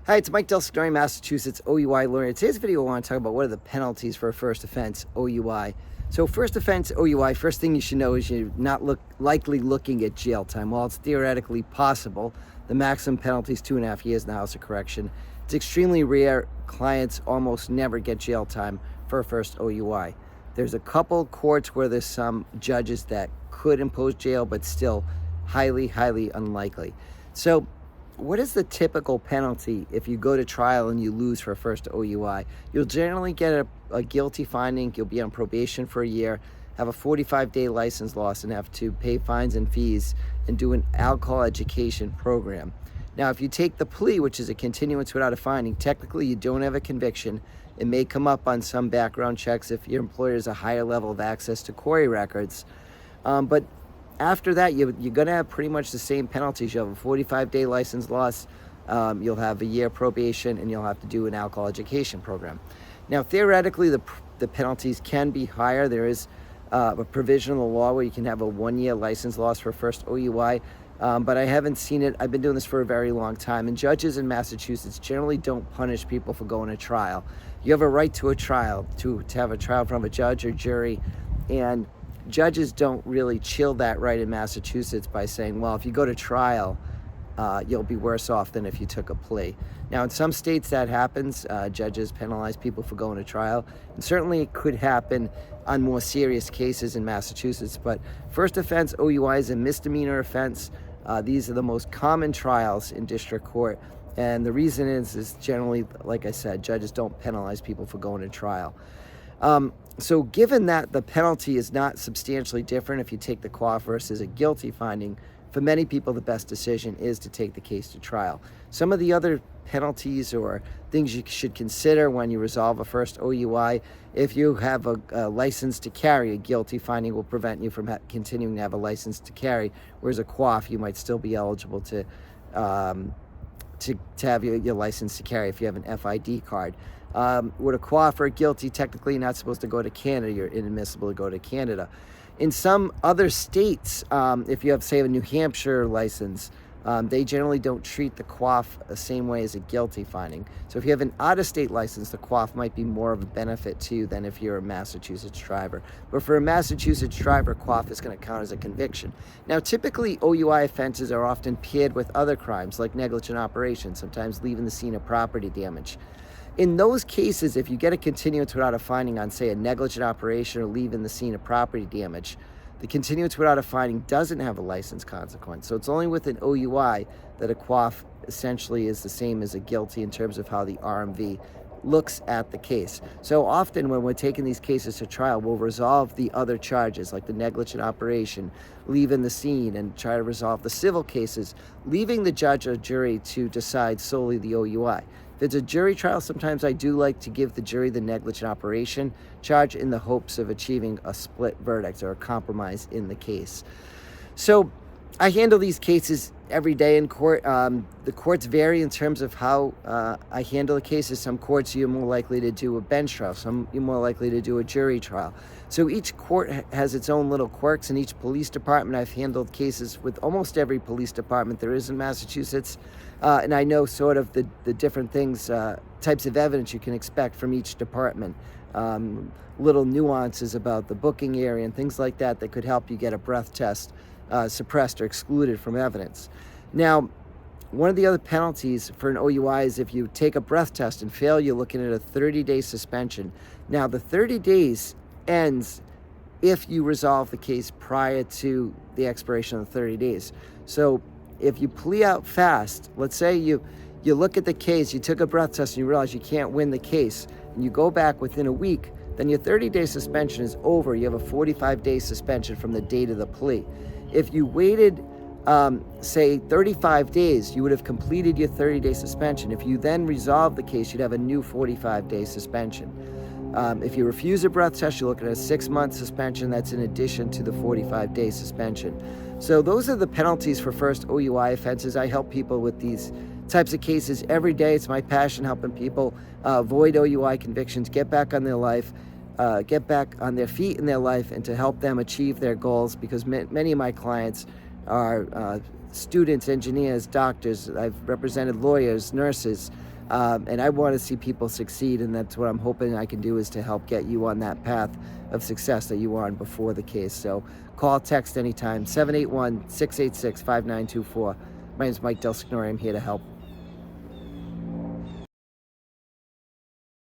Hi, it's Mike DelSignore, Massachusetts OUI lawyer. In today's video, I want to talk about what are the penalties for a first offense OUI. So first offense OUI, first thing you should know is you're not likely looking at jail time. While it's theoretically possible, the maximum penalty is 2.5 years in the House of Correction. It's extremely rare. Clients almost never get jail time for a first OUI. There's a couple courts where there's some judges that could impose jail, but still highly unlikely. So what is the typical penalty if you go to trial and you lose for a first OUI? You'll generally get a guilty finding. You'll be on probation for a year, have a 45-day license loss, and have to pay fines and fees and do an alcohol education program. Now, if you take the plea, which is a continuance without a finding, technically you don't have a conviction. It may come up on some background checks if your employer has a higher level of access to query records. But after that, you're going to have pretty much the same penalties. You'll have a 45-day license loss, you'll have a year probation, and you'll have to do an alcohol education program. Now, theoretically, the penalties can be higher. There is a provision in the law where you can have a 1-year license loss for first OUI, but I haven't seen it. I've been doing this for a very long time, and judges in Massachusetts generally don't punish people for going to trial. You have a right to a trial, to have a trial from a judge or jury, and judges don't really chill that right in Massachusetts by saying, well, if you go to trial, you'll be worse off than if you took a plea. Now, in some states that happens. Judges penalize people for going to trial, and certainly it could happen on more serious cases in Massachusetts. But first offense OUI is a misdemeanor offense. These are the most common trials in district court, and the reason is generally, like I said, judges don't penalize people for going to trial. So given that the penalty is not substantially different if you take the quaff versus a guilty finding, for many people the best decision is to take the case to trial. Some of the other penalties or things you should consider when you resolve a first OUI: if you have a license to carry, a guilty finding will prevent you from continuing to have a license to carry, whereas a quaff, you might still be eligible to have your license to carry if you have an FID card. With a quaff or a guilty, technically you're not supposed to go to Canada. You're inadmissible to go to Canada. In some other states, if you have, say, a New Hampshire license, they generally don't treat the quaff the same way as a guilty finding. So if you have an out-of-state license, the quaff might be more of a benefit to you than if you're a Massachusetts driver. But for a Massachusetts driver, quaff is going to count as a conviction. Now, typically, OUI offenses are often paired with other crimes like negligent operation, sometimes leaving the scene of property damage. In those cases, if you get a continuance without a finding on, say, a negligent operation or leaving the scene of property damage, the continuance without a finding doesn't have a license consequence. So it's only with an OUI that a quaff essentially is the same as a guilty in terms of how the RMV looks at the case. So often when we're taking these cases to trial, we'll resolve the other charges like the negligent operation, leaving the scene, and try to resolve the civil cases, leaving the judge or jury to decide solely the OUI. If it's a jury trial, sometimes I do like to give the jury the negligent operation charge in the hopes of achieving a split verdict or a compromise in the case. So I handle these cases every day in court. The courts vary in terms of how I handle the cases. Some courts you're more likely to do a bench trial. Some you're more likely to do a jury trial. So each court has its own little quirks. In each police department, I've handled cases with almost every police department there is in Massachusetts. And I know sort of the different things, types of evidence you can expect from each department. Little nuances about the booking area and things like that could help you get a breath test suppressed or excluded from evidence. Now, one of the other penalties for an OUI is if you take a breath test and fail, you're looking at a 30-day suspension. Now, the 30 days ends if you resolve the case prior to the expiration of the 30 days. So if you plea out fast, let's say you look at the case, you took a breath test and you realize you can't win the case, and you go back within a week, then your 30-day suspension is over. You have a 45-day suspension from the date of the plea. If you waited, say, 35 days, you would have completed your 30-day suspension. If you then resolve the case, you'd have a new 45-day suspension. If you refuse a breath test, you're looking at a 6-month suspension. That's in addition to the 45-day suspension. So those are the penalties for first OUI offenses. I help people with these types of cases every day. It's my passion, helping people avoid OUI convictions, get back on their life, get back on their feet in their life, and to help them achieve their goals, because many of my clients are students, engineers, doctors. I've represented lawyers, nurses, And I want to see people succeed, and that's what I'm hoping I can do, is to help get you on that path of success that you were on before the case. So call, text anytime, 781-686-5924. My name is Mike DelSignore. I'm here to help.